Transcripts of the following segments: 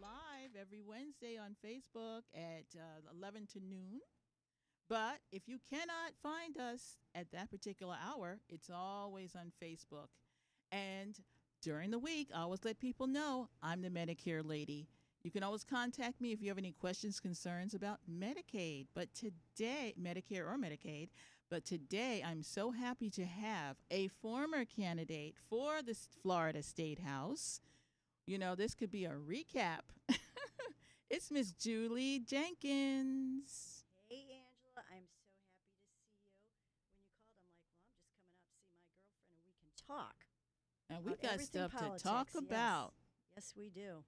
live every Wednesday on Facebook at 11 to noon. But if you cannot find us at that particular hour, it's always on Facebook. And during the week, I always let people know I'm the Medicare lady. You can always contact me if you have any questions, concerns about Medicaid. But today, Medicare or Medicaid, but today I'm so happy to have a former candidate for the Florida State House. You know, this could be a recap. It's Miss Julie Jenkins. Hey, Angela, I'm so happy to see you. When you called, I'm like, well, I'm just coming out to see my girlfriend and we can talk. And we about got everything stuff politics. to talk about. Yes, we do.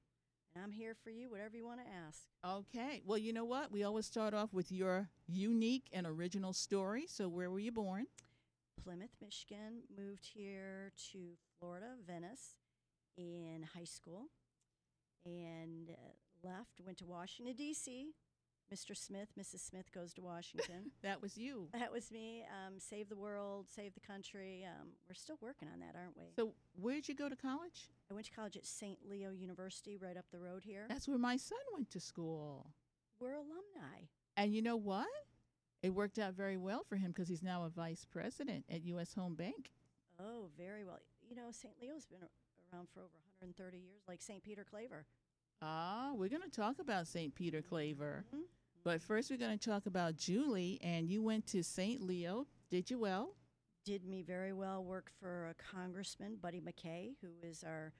And I'm here for you, whatever you want to ask. Okay. Well, you know what? We always start off with your unique and original story. So where were you born? Plymouth, Michigan, moved here to Florida, Venice, in high school, and left, went to Washington, D.C. Mr. Smith, Mrs. Smith goes to Washington. That was you. That was me. Save the world, save the country. We're still working on that, aren't we? So where'd you go to college? I went to college at St. Leo University right up the road here. That's where my son went to school. We're alumni. And you know what? It worked out very well for him because he's now a vice president at U.S. Home Bank. Oh, very well. You know, St. Leo's been around for over 130 years, like St. Peter Claver. Ah, we're going to talk about St. Peter Claver. Mm-hmm. But first we're going to talk about Julie, and you went to St. Leo. Did you well? Did me very well. Worked for a congressman, Buddy McKay, who is our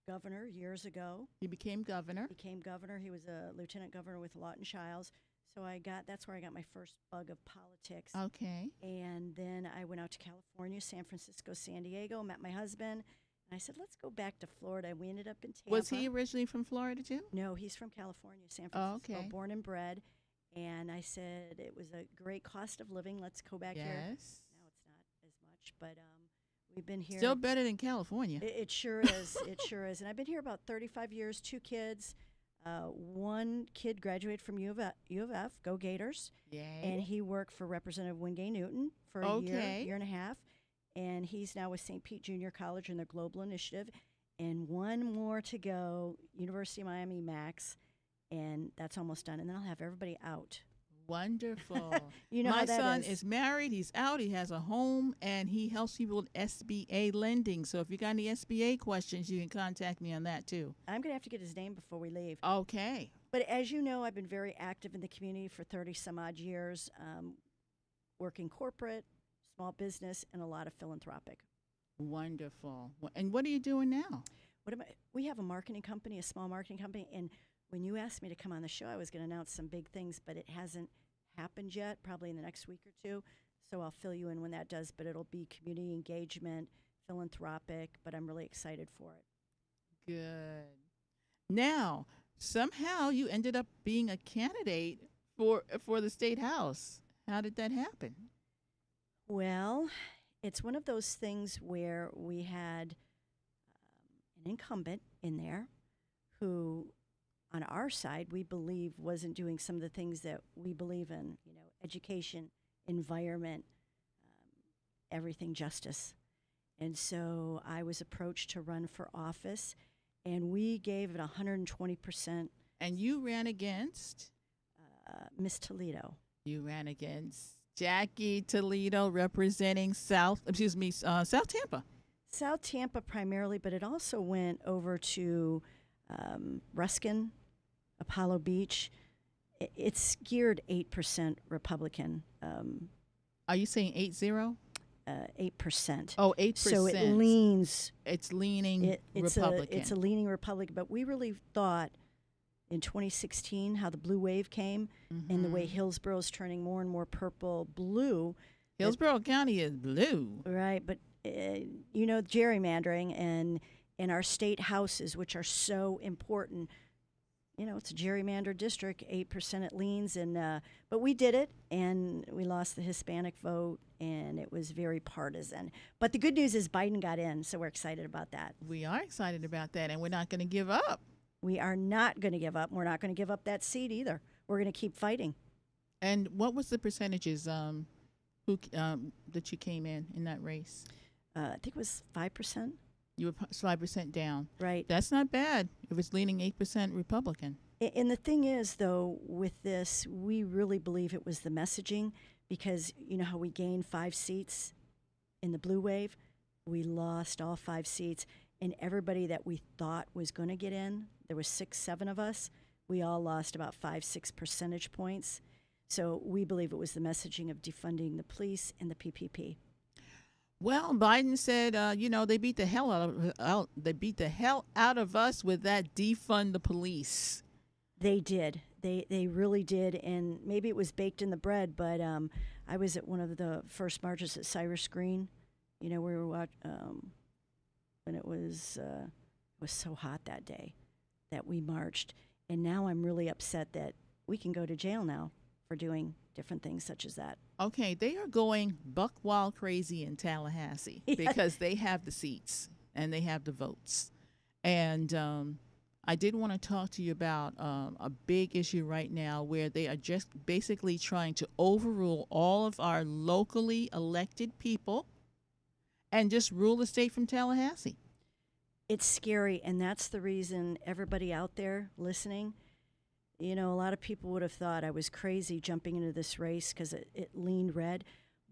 governor years ago. He became governor. Became governor. He was a lieutenant governor with Lawton Childs. So that's where I got my first bug of politics. Okay. And then I went out to California, San Francisco, San Diego, met my husband. And I said, let's go back to Florida. And we ended up in Tampa. Was he originally from Florida too? No, he's from California, San Francisco, okay. Born and bred. And I said, it was a great cost of living. Let's go back here. Yes. Now it's not as much, but we've been here. Still better than California. It sure is. It sure is. And I've been here about 35 years, 2 kids. One kid graduated from U of F, go Gators. Yay. And he worked for Representative Wingate Newton for a year and a half. And he's now with St. Pete Junior College in their Global Initiative. And one more to go, University of Miami Max. And that's almost done. And then I'll have everybody out. Wonderful. You know my how that son is. is married. He's out. He has a home, and he helps people with SBA lending. So if you got any SBA questions, you can contact me on that too. I'm going to have to get his name before we leave. Okay. But as you know, I've been very active in the community for 30 some odd years, working corporate, small business, and a lot of philanthropic. Wonderful. And what are you doing now? We have a marketing company, a small marketing company, and when you asked me to come on the show, I was going to announce some big things, but it hasn't happened yet, probably in the next week or two. So I'll fill you in when that does, but it'll be community engagement, philanthropic, but I'm really excited for it. Good. Now, somehow you ended up being a candidate for the State House. How did that happen? Well, it's one of those things where we had an incumbent in there who, on our side, we believe wasn't doing some of the things that we believe in, you know, education, environment, everything justice. And so I was approached to run for office, and we gave it 120%. And you ran against? Miss Toledo. You ran against Jackie Toledo, representing South Tampa. South Tampa primarily, but it also went over to Ruskin, Apollo Beach. It's geared 8% Republican. Are you saying 8-0? 8%. Oh, 8%. So it leans. It's leaning Republican. It's a leaning Republican. But we really thought in 2016 how the blue wave came and the way Hillsborough is turning more and more purple blue. Hillsborough County is blue. Right, but you know, gerrymandering and our state houses, which are so important. You know, it's a gerrymandered district, 8% it leans, and but we did it, and we lost the Hispanic vote, and it was very partisan. But the good news is Biden got in, so we're excited about that. We are excited about that, and we're not going to give up. We are not going to give up. We're not going to give up that seat either. We're going to keep fighting. And what was the percentages that you came in that race? I think it was 5%. You were 5% down. Right. That's not bad if it's leaning 8% Republican. And the thing is, though, with this, we really believe it was the messaging, because you know how we gained 5 seats in the blue wave? We lost all 5 seats, and everybody that we thought was going to get in, there was 6, 7 of us, we all lost about 5, 6 percentage points. So we believe it was the messaging of defunding the police and the PPP. Well, Biden said, they beat the hell out of us with that defund the police. They did. They really did, and maybe it was baked in the bread. But I was at one of the first marches at Cyrus Green. We were when it was so hot that day that we marched, and now I'm really upset that we can go to jail now for doing different things such as that. Okay, they are going buck wild crazy in Tallahassee because they have the seats and they have the votes. And I did want to talk to you about a big issue right now where they are just basically trying to overrule all of our locally elected people and just rule the state from Tallahassee. It's scary, and that's the reason everybody out there listening, a lot of people would have thought I was crazy jumping into this race because it leaned red.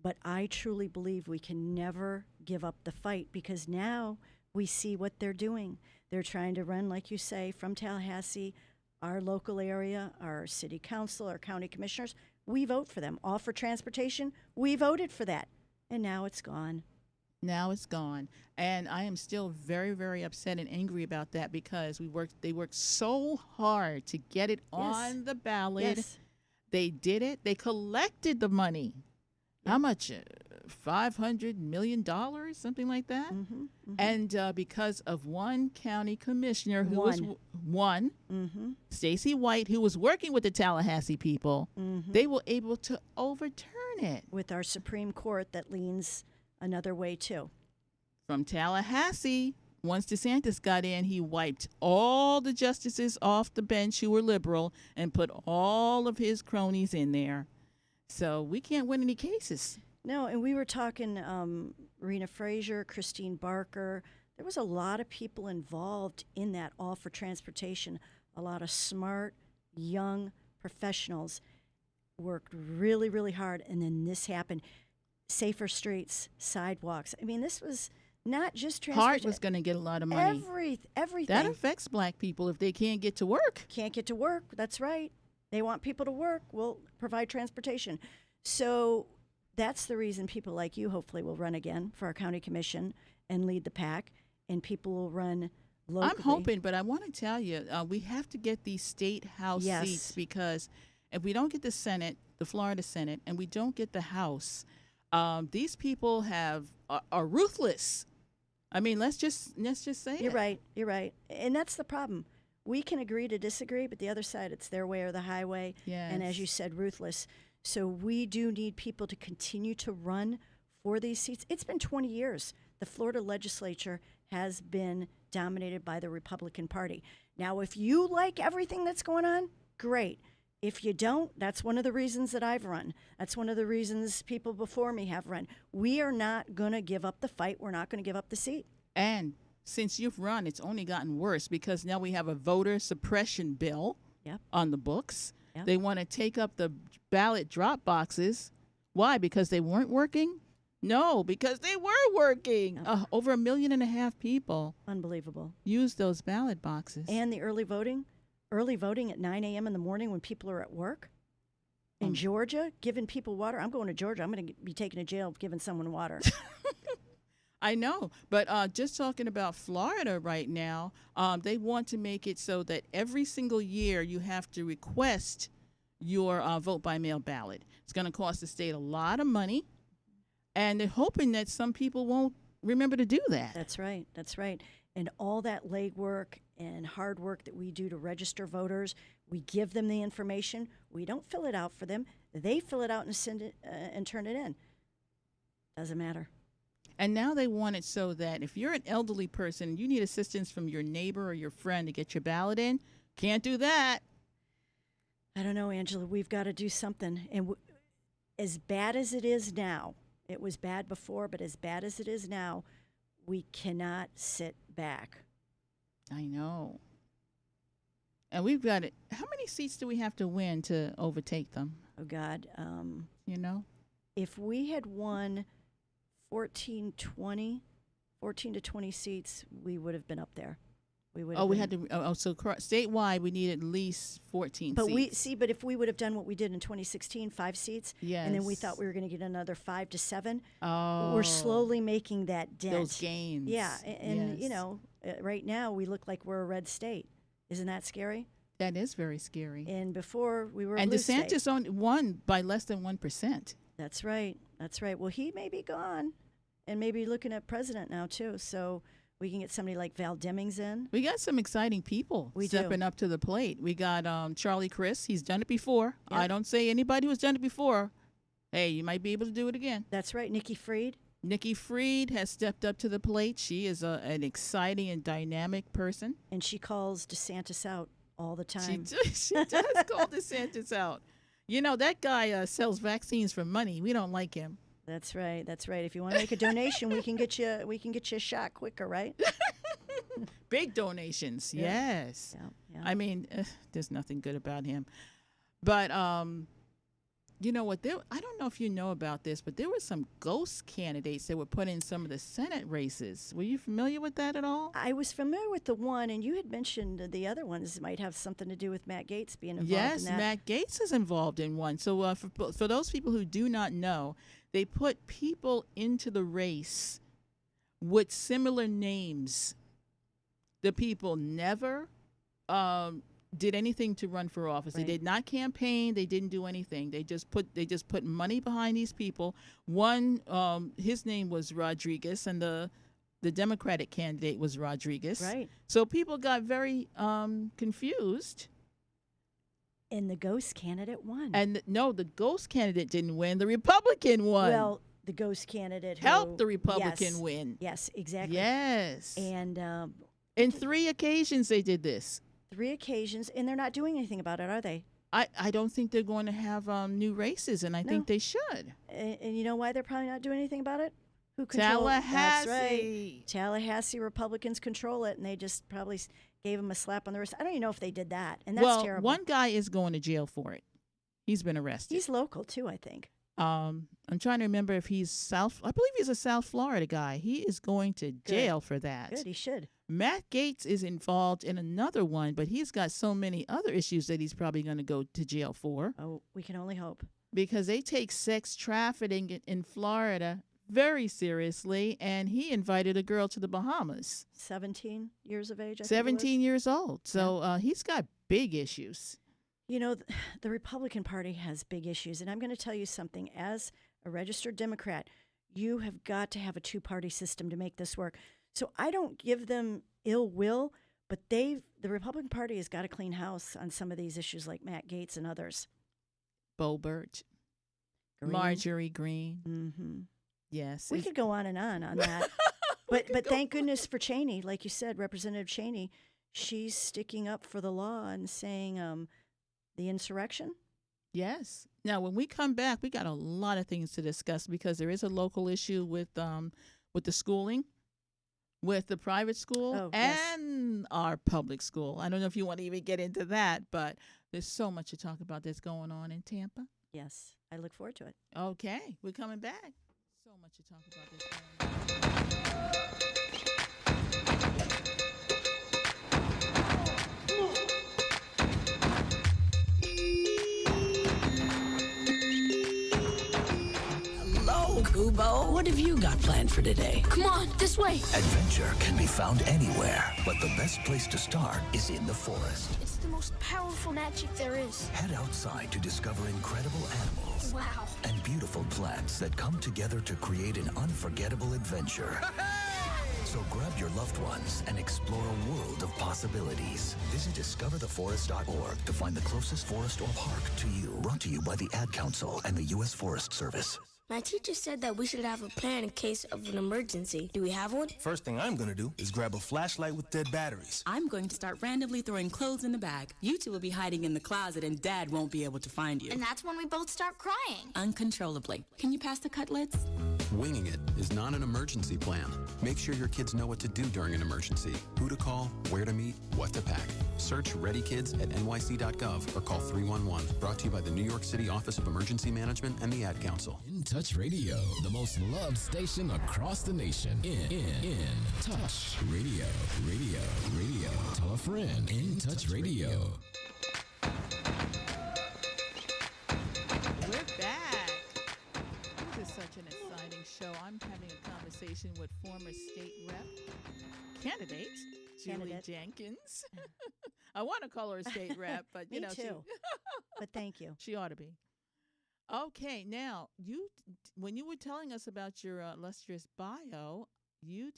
But I truly believe we can never give up the fight, because now we see what they're doing. They're trying to run, like you say, from Tallahassee, our local area, our city council, our county commissioners. We vote for them. All for transportation, we voted for that. And now it's gone. Now it's gone. And I am still very, very upset and angry about that, because they worked so hard to get it on the ballot. Yes. They did it. They collected the money. Yeah. How much? $500 million, something like that. Mm-hmm, mm-hmm. And because of one county commissioner who was Stacy White, who was working with the Tallahassee people, they were able to overturn it. With our Supreme Court that leans another way too. From Tallahassee, once DeSantis got in, he wiped all the justices off the bench who were liberal and put all of his cronies in there. So we can't win any cases. No, and we were talking Rena Frazier, Christine Barker. There was a lot of people involved in that All for Transportation. A lot of smart, young professionals worked really, really hard, and then this happened. Safer streets, sidewalks. I mean, this was not just transportation. Hart was going to get a lot of money. Everything. That affects black people if they can't get to work. Can't get to work. That's right. They want people to work. We'll provide transportation. So that's the reason people like you hopefully will run again for our county commission and lead the pack, and people will run locally. I'm hoping, but I want to tell you, we have to get these state house seats, because if we don't get the Senate, the Florida Senate, and we don't get the House, these people are ruthless. I mean, let's just say You're right. You're right. And that's the problem. We can agree to disagree, but the other side, it's their way or the highway. Yes. And as you said, ruthless. So we do need people to continue to run for these seats. It's been 20 years. The Florida legislature has been dominated by the Republican Party. Now, if you like everything that's going on, great. If you don't, that's one of the reasons that I've run. That's one of the reasons people before me have run. We are not going to give up the fight. We're not going to give up the seat. And since you've run, it's only gotten worse, because now we have a voter suppression bill on the books. Yep. They want to take up the ballot drop boxes. Why? Because they weren't working? No, because they were working. Yep. Over 1.5 million people. Unbelievable. Used those ballot boxes. And the early voting at 9 a.m. in the morning when people are at work. In Georgia, giving people water. I'm going to Georgia. I'm going to be taken to jail giving someone water. I know, but just talking about Florida right now, they want to make it so that every single year you have to request your vote by mail ballot. It's going to cost the state a lot of money, and they're hoping that some people won't remember to do that. That's right. That's right. And all that legwork and hard work that we do to register voters, we give them the information. We don't fill it out for them. They fill it out and send it and turn it in. Doesn't matter. And now they want it so that if you're an elderly person, you need assistance from your neighbor or your friend to get your ballot in. Can't do that. I don't know, Angela. We've got to do something. And as bad as it is now, it was bad before, but as bad as it is now, we cannot sit back. I know. And we've got it. How many seats do we have to win to overtake them? Oh, God. You know? If we had won 14 to 20 seats, we would have been up there. We had to. So statewide, we need at least 14 seats. But if we would have done what we did in 2016, 5 seats, yes. and then we thought we were going to get another 5 to 7, we're slowly making that dent. Those gains. Yeah, and yes. Right now we look like we're a red state. Isn't that scary? That is very scary. And before we were a and blue DeSantis state. won by less than 1%. That's right. Well, he may be gone, and maybe looking at president now too. So we can get somebody like Val Demings in. We got some exciting people stepping up to the plate. We got Charlie Crist. He's done it before. Yep. I don't say anybody who's done it before, hey, you might be able to do it again. That's right. Nikki Fried. Nikki Fried has stepped up to the plate. She is an exciting and dynamic person. And she calls DeSantis out all the time. She does call DeSantis out. You know, that guy sells vaccines for money. We don't like him. That's right. If you want to make a donation, we can get you a shot quicker, right? Big donations, yeah. Yes. Yeah. I mean, there's nothing good about him. But you know what? I don't know if you know about this, but there were some ghost candidates that were put in some of the Senate races. Were you familiar with that at all? I was familiar with the one, and you had mentioned the other ones might have something to do with Matt Gaetz being involved in that. Yes, Matt Gaetz is involved in one. So for those people who do not know, they put people into the race with similar names. The people never did anything to run for office. Right. They did not campaign. They didn't do anything. They just put money behind these people. One, his name was Rodriguez, and the Democratic candidate was Rodriguez. Right. So people got very confused. And the ghost candidate won. And no, the ghost candidate didn't win. The Republican won. Well, the ghost candidate helped the Republican win. Yes, exactly. Yes. And in 3 occasions they did this. 3 occasions, and they're not doing anything about it, are they? I don't think they're going to have new races, and I think they should. And you know why they're probably not doing anything about it? Who controls Tallahassee. That's right. Tallahassee Republicans control it, and they just probably gave them a slap on the wrist. I don't even know if they did that, and that's terrible. One guy is going to jail for it. He's been arrested. He's local, too, I think. I'm trying to remember if he's I believe he's a South Florida guy. He is going to jail for that. Good, he should. Matt Gaetz is involved in another one, but he's got so many other issues that he's probably going to go to jail for. Oh, we can only hope. Because they take sex trafficking in Florida very seriously, and he invited a girl to the Bahamas. 17 years of age, I think 17 years old. So he's got big issues. You know, the Republican Party has big issues, and I'm going to tell you something. As a registered Democrat, you have got to have a 2-party system to make this work. So I don't give them ill will, but the Republican Party has got to clean house on some of these issues like Matt Gaetz and others. Bo Birch, Marjorie Greene. Mm-hmm. Yes. We could go on that. But thank goodness for Cheney. Like you said, Representative Cheney, she's sticking up for the law and saying the insurrection. Yes. Now, when we come back, we got a lot of things to discuss because there is a local issue with the schooling, with the private school and our public school. I don't know if you want to even get into that, but there's so much to talk about that's going on in Tampa. Yes, I look forward to it. Okay, we're coming back. So much to talk about this going on. Kubo, what have you got planned for today? Come on, this way. Adventure can be found anywhere, but the best place to start is in the forest. It's the most powerful magic there is. Head outside to discover incredible animals. Wow. And beautiful plants that come together to create an unforgettable adventure. So grab your loved ones and explore a world of possibilities. Visit discovertheforest.org to find the closest forest or park to you. Brought to you by the Ad Council and the U.S. Forest Service. My teacher said that we should have a plan in case of an emergency. Do we have one? First thing I'm gonna do is grab a flashlight with dead batteries. I'm going to start randomly throwing clothes in the bag. You two will be hiding in the closet and Dad won't be able to find you. And that's when we both start crying. Uncontrollably. Can you pass the cutlets? Winging it is not an emergency plan. Make sure your kids know what to do during an emergency, who to call, where to meet, what to pack. Search Ready Kids at nyc.gov or call 311. Brought to you by the New York City Office of Emergency Management and the Ad Council. In Touch Radio, the most loved station across the nation. In Touch Radio. Radio. Tell a friend. In Touch Radio. We're back. This is such an exciting show. I'm having a conversation with former state rep candidate Julie Jenkins. I want to call her a state rep, but you Me know, too. But thank you. She ought to be. Okay, now when you were telling us about your illustrious bio, you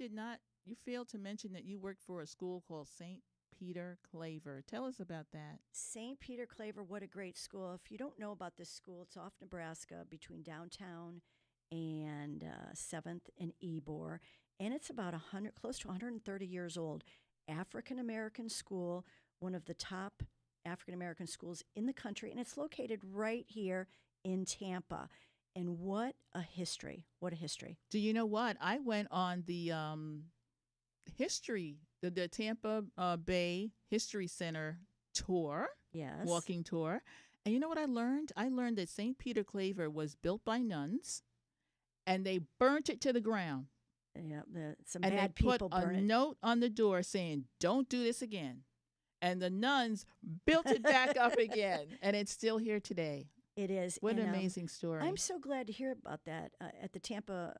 failed to mention that you worked for a school called St. Peter Claver. Tell us about that. St. Peter Claver, what a great school. If you don't know about this school, it's off Nebraska between downtown and 7th and Ybor, and it's about close to 130 years old. African-American school, one of the top African-American schools in the country, and it's located right here in Tampa. And what a history. What a history. Do you know what? I went on the the Tampa Bay History Center tour. Yes. Walking tour. And you know what I learned? I learned that St. Peter Claver was built by nuns, and they burnt it to the ground. Yeah, some and bad they put people a burn it. note on the door saying, "Don't do this again." And the nuns built it back up again, and it's still here today. It is. What an amazing story. I'm so glad to hear about that at the Tampa.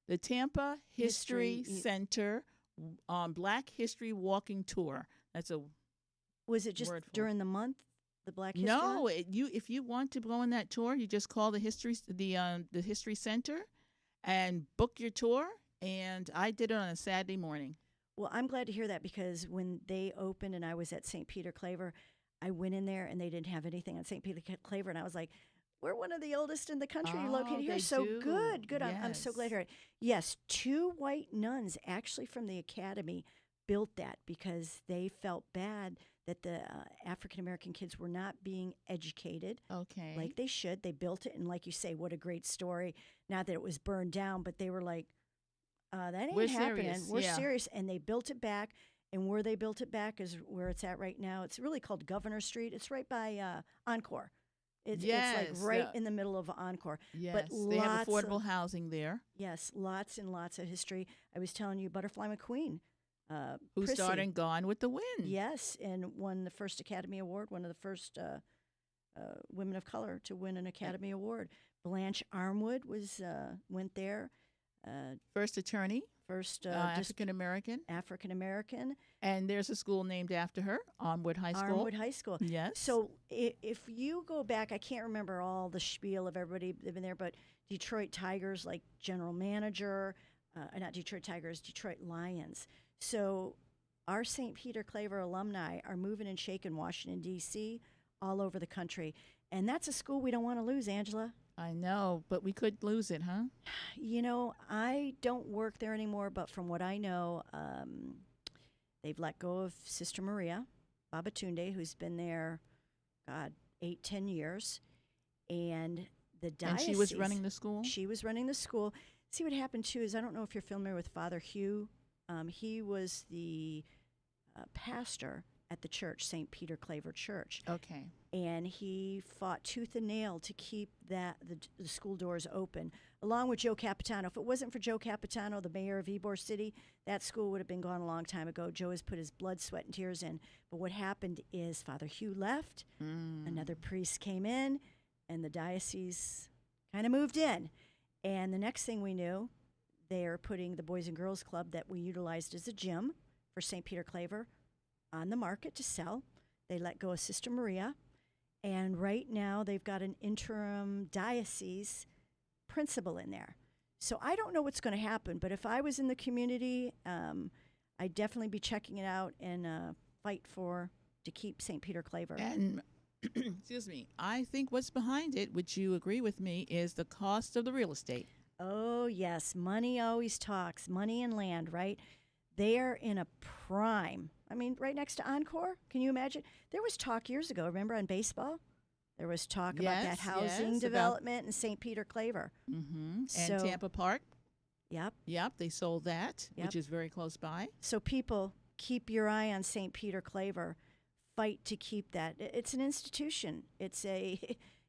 The Tampa History Center Black History Walking Tour. That's a Was it just during the month, the Black History No, Month? if you want to go on that tour, you just call the History Center and book your tour. And I did it on a Saturday morning. Well, I'm glad to hear that, because when they opened and I was at St. Peter Claver, I went in there and they didn't have anything on St. Peter Claver, and I was like, we're one of the oldest in the country located here. So good. Yes. I'm so glad to hear it. Yes, 2 white nuns actually from the academy built that because they felt bad that the African-American kids were not being educated like they should. They built it, and like you say, what a great story. Not that it was burned down, but they were like, that ain't happening. Serious. We're serious. And they built it back. And where they built it back is where it's at right now. It's really called Governor Street. It's right by Encore. It's like right in the middle of Encore. Yes, but they have affordable housing there. Yes, lots and lots of history. I was telling you, Butterfly McQueen. Who Prissy, started Gone with the Wind. Yes, and won the first Academy Award, one of the first women of color to win an Academy Award. Blanche Armwood went there. First attorney. First African-American. African-American. And there's a school named after her, Armwood High School. Armwood High School. Yes. So if you go back, I can't remember all the spiel of everybody that's been there, but Detroit Tigers, like general manager, not Detroit Tigers, Detroit Lions. So our St. Peter Claver alumni are moving and shaking Washington, D.C., all over the country. And that's a school we don't want to lose, Angela. I know, but we could lose it, huh? You know, I don't work there anymore, but from what I know, they've let go of Sister Maria Babatunde, who's been there, 8-10 years. And the diocese... And she was running the school? She was running the school. See, what happened, too, is I don't know if you're familiar with Father Hugh. He was the pastor at the church, St. Peter Claver Church. Okay. And he fought tooth and nail to keep the school doors open, along with Joe Capitano. If it wasn't for Joe Capitano, the mayor of Ybor City, that school would have been gone a long time ago. Joe has put his blood, sweat, and tears in. But what happened is Father Hugh left, another priest came in, and the diocese kind of moved in. And the next thing we knew, they are putting the Boys and Girls Club that we utilized as a gym for St. Peter Claver on the market to sell. They let go of Sister Maria. And right now they've got an interim diocese principal in there. So I don't know what's going to happen, but if I was in the community, I'd definitely be checking it out and fight to keep St. Peter Claver. And, excuse me, I think what's behind it, which you agree with me, is the cost of the real estate. Oh, yes. Money always talks. Money and land, right? They are in a prime. I mean, right next to Encore. Can you imagine? There was talk years ago, remember, on baseball? There was talk about that housing development in St. Peter Claver. Mm-hmm. So, and Tampa Park Yep, they sold that, Yep. which is very close by. So people, keep your eye on St. Peter Claver. Fight to keep that. It's an institution. It's a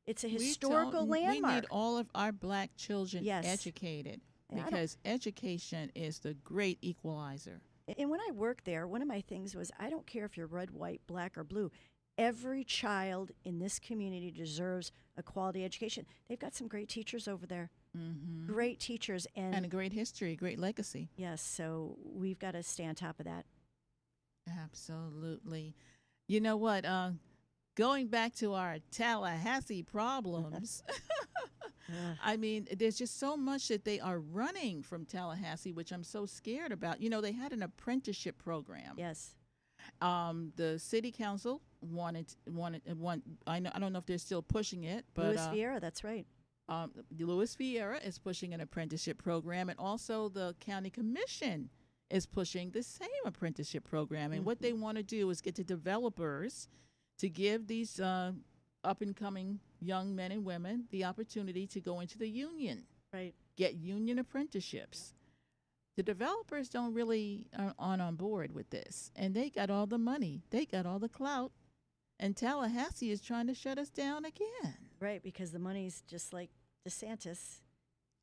historical landmark. We need all of our black children Yes. educated And I don't- because education is the great equalizer. And when I worked there, one of my things was I don't care if you're red, white, black, or blue. Every child in this community deserves a quality education. They've got some great teachers over there. Mm-hmm. Great teachers. And a great history, great legacy. Yes, so we've got to stay on top of that. Absolutely. You know what? Going back to our Tallahassee problems, I mean, there's just so much that they are running from Tallahassee, which I'm so scared about. You know, they had an apprenticeship program. Yes. The city council wanted. I don't know if they're still pushing it, but Louis Vieira, that's right. Louis Vieira is pushing an apprenticeship program, and also the county commission is pushing the same apprenticeship program. And what they want to do is get the developers to give these up-and-coming young men and women the opportunity to go into the union, right? Get union apprenticeships. The developers don't really aren't on board with this, and they got all the money, they got all the clout, and Tallahassee is trying to shut us down again. Right, because the money's just like DeSantis,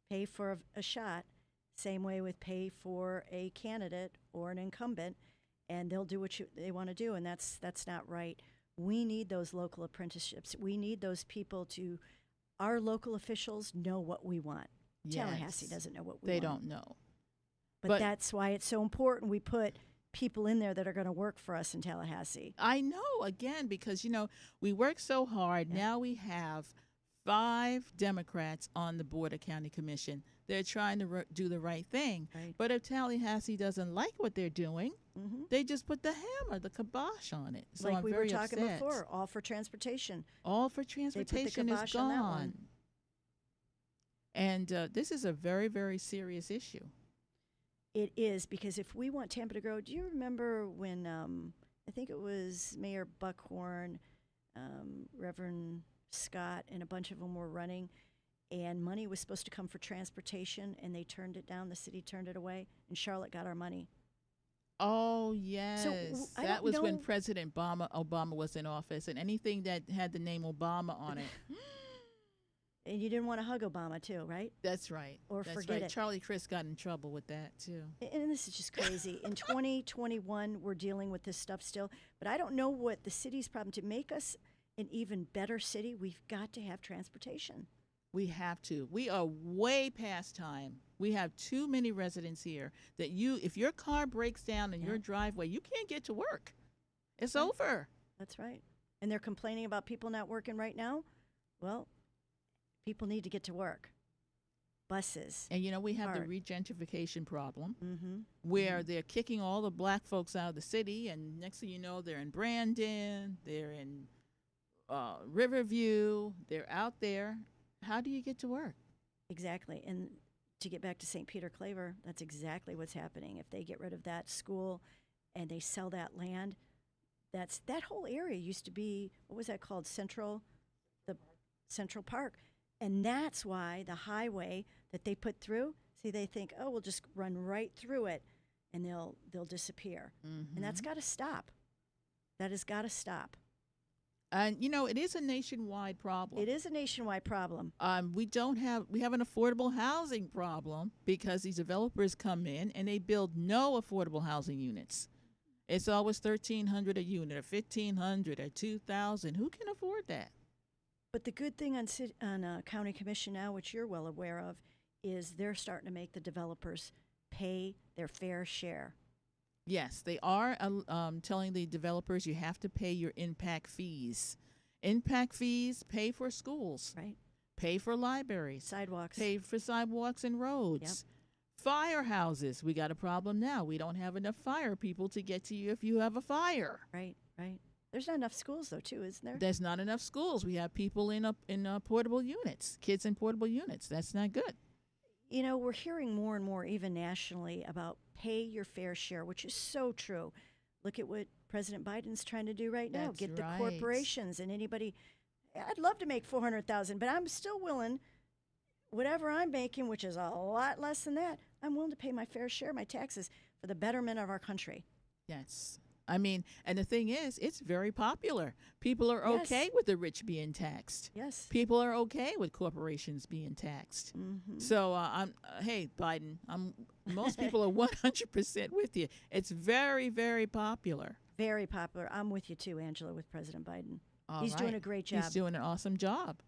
pay for a shot, same way with pay for a candidate or an incumbent, and they'll do what they want to do, and that's not right. We need those local apprenticeships. We need those people to, our local officials know what we want. Yes. Tallahassee doesn't know what we They want. don't know. But that's why it's so important we put people in there that are going to work for us in Tallahassee. I know, again, because, you know, we work so hard. Now we have 5 Democrats on the Board of County Commission. They're trying to do the right thing. Right. But if Tallahassee doesn't like what they're doing, they just put the hammer, the kibosh on it. So like I'm we very were talking upset. before, all for transportation. All for transportation is kibosh on that gone. one. And this is a very, very serious issue. It is, because if we want Tampa to grow, do you remember when I think it was Mayor Buckhorn, Reverend Scott, and a bunch of them were running, and money was supposed to come for transportation, and they turned it down. The city turned it away, and Charlotte got our money. Oh, yes. I that don't was when know- President Obama was in office, and anything that had the name Obama on it. And you didn't want to hug Obama, too, right? That's right. Or That's forget right. it. Charlie Crist got in trouble with that, too. And this is just crazy. In 2021, we're dealing with this stuff still. But I don't know what the city's problem. To make us an even better city, we've got to have transportation. We have to. We are way past time. We have too many residents here that if your car breaks down in your driveway, you can't get to work. It's over. That's right. And they're complaining about people not working right now. Well, people need to get to work. Buses. And, you know, we have the regentrification problem where they're kicking all the black folks out of the city, and next thing you know, they're in Brandon, they're in Riverview, they're out there. How do you get to work? Exactly. And to get back to St. Peter Claver, that's exactly what's happening. If they get rid of that school and they sell that land, that whole area used to be, what was that called? The Central Park. And that's why the highway that they put through, see, they think, oh, we'll just run right through it and they'll disappear. And that's got to stop. That has got to stop. And, you know, it is a nationwide problem. It is a nationwide problem. We have an affordable housing problem because these developers come in and they build no affordable housing units. It's always $1,300 a unit, or $1,500, or $2,000. Who can afford that? But the good thing on county commission now, which you're well aware of, is they're starting to make the developers pay their fair share. Yes, they are telling the developers you have to pay your impact fees. Impact fees pay for schools. Right. Pay for libraries. Sidewalks. Pay for sidewalks and roads. Firehouses. We got a problem now. We don't have enough fire people to get to you if you have a fire. Right. There's not enough schools, though, too, isn't there? There's not enough schools. We have people in portable units, kids in portable units. That's not good. You know, we're hearing more and more, even nationally, about pay your fair share, which is so true. Look at what President Biden's trying to do right now. That's Get right. the corporations and anybody. I'd love to make $400,000, but I'm still willing, whatever I'm making, which is a lot less than that, I'm willing to pay my fair share of my taxes for the betterment of our country. Yes. I mean, and the thing is, it's very popular. People are okay with the rich being taxed. Yes. People are okay with corporations being taxed. So, hey, Biden, most people are 100% with you. It's very, very popular. Very popular. I'm with you too, Angela, with President Biden. He's Right. doing a great job. He's doing an awesome job.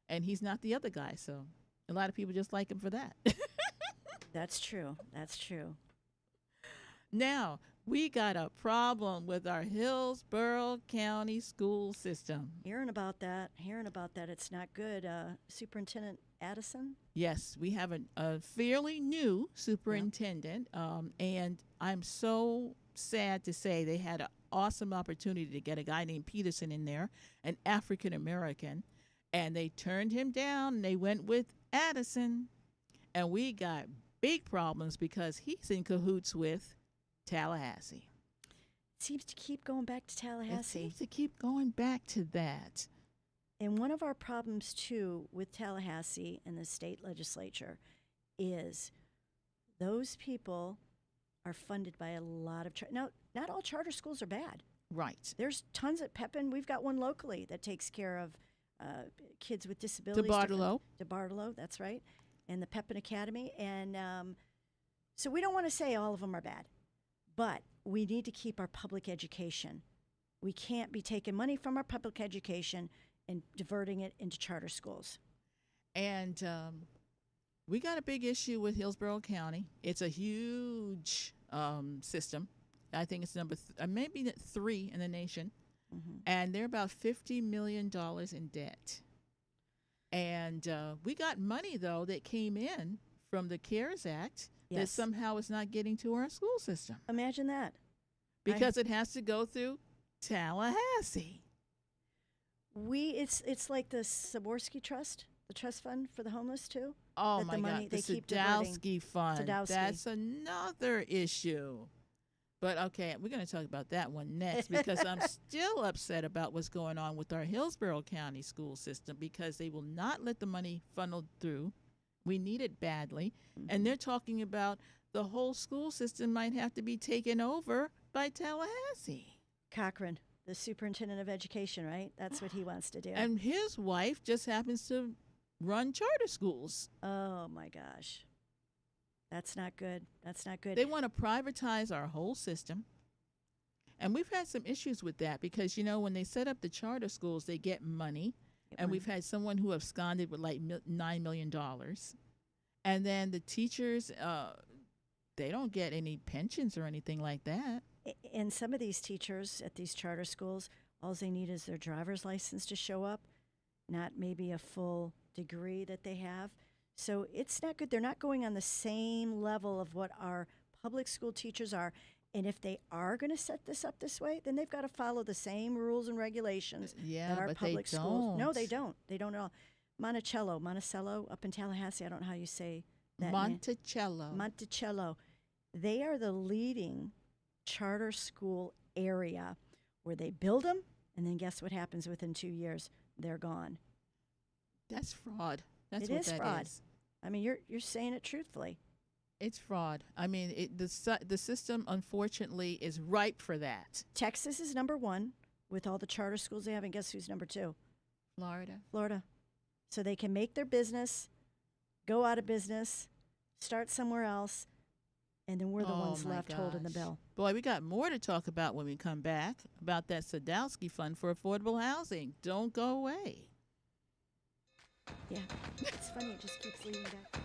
And he's not the other guy, so a lot of people just like him for that. That's true. That's true. Now, we got a problem with our Hillsborough County school system. Hearing about that. It's not good. Superintendent Addison? Yes, we have a fairly new superintendent, and I'm so sad to say they had an awesome opportunity to get a guy named Peterson in there, an African American, and they turned him down and they went with Addison, and we got big problems because he's in cahoots with Tallahassee. It seems to keep going back to Tallahassee. It seems to keep going back to that. And one of our problems, too, with Tallahassee and the state legislature is those people are funded by a lot of now, not all charter schools are bad. Right. There's tons at Pepin. We've got one locally that takes care of kids with disabilities. DeBartolo, that's right. And the Pepin Academy. And so we don't want to say all of them are bad, but we need to keep our public education. We can't be taking money from our public education and diverting it into charter schools. And we got a big issue with Hillsborough County. It's a huge system. I think it's maybe 3 in the nation. And they're about $50 million in debt. And we got money, though, that came in from the CARES Act that somehow is not getting to our school system. Imagine that. Because it has to go through Tallahassee. It's like the Sadowsky Trust, the trust fund for the homeless, too. Oh, my God. The Sadowsky Fund. That's another issue. But, okay, we're going to talk about that one next because I'm still upset about what's going on with our Hillsborough County school system because they will not let the money funnel through. We need it badly. And they're talking about the whole school system might have to be taken over by Tallahassee. Cochran, the superintendent of education, right? That's what he wants to do. And his wife just happens to run charter schools. Oh, my gosh. That's not good. That's not good. They want to privatize our whole system. And we've had some issues with that because, you know, when they set up the charter schools, they get money. And we've had someone who absconded with like $9 million. And then the teachers, they don't get any pensions or anything like that. And some of these teachers at these charter schools, all they need is their driver's license to show up, not maybe a full degree that they have. So it's not good. They're not going on the same level of what our public school teachers are. And if they are going to set this up this way, then they've got to follow the same rules and regulations that our public schools. No, they don't. They don't at all. Monticello up in Tallahassee. I don't know how you say that. Monticello. They are the leading charter school area where they build them, and then guess what happens within 2 years? They're gone. That's fraud. That's it what is that fraud. is. I mean, you're saying it truthfully. It's fraud. I mean, the system, unfortunately, is ripe for that. Texas is number 1 with all the charter schools they have, and guess who's number 2? Florida. So they can make their business, go out of business, start somewhere else, and then we're the ones left holding the bill. Boy, we got more to talk about when we come back, about that Sadowsky Fund for affordable housing. Don't go away. Yeah, it's funny. It just keeps leading back.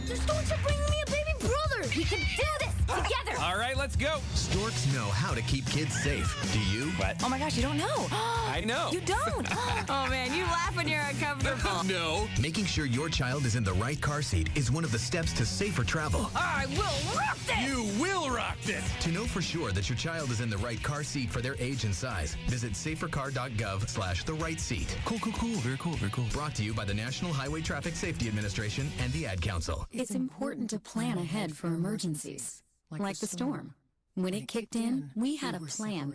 Just don't you bring me a baby brother. We can do this together. All right, let's go. Storks know how to keep kids safe. Do you? What? Oh my gosh, you don't know. I know. You don't. Oh man, you laugh when you're uncomfortable. No. Making sure your child is in the right car seat is one of the steps to safer travel. I will rock this. You will rock this. To know for sure that your child is in the right car seat for their age and size, visit safercar.gov/the-right-seat. Cool. Very cool. Brought to you by the National Highway Traffic Safety Administration and the Ad Council. It's important to plan ahead for emergencies, like the storm. When it kicked in, we had a plan.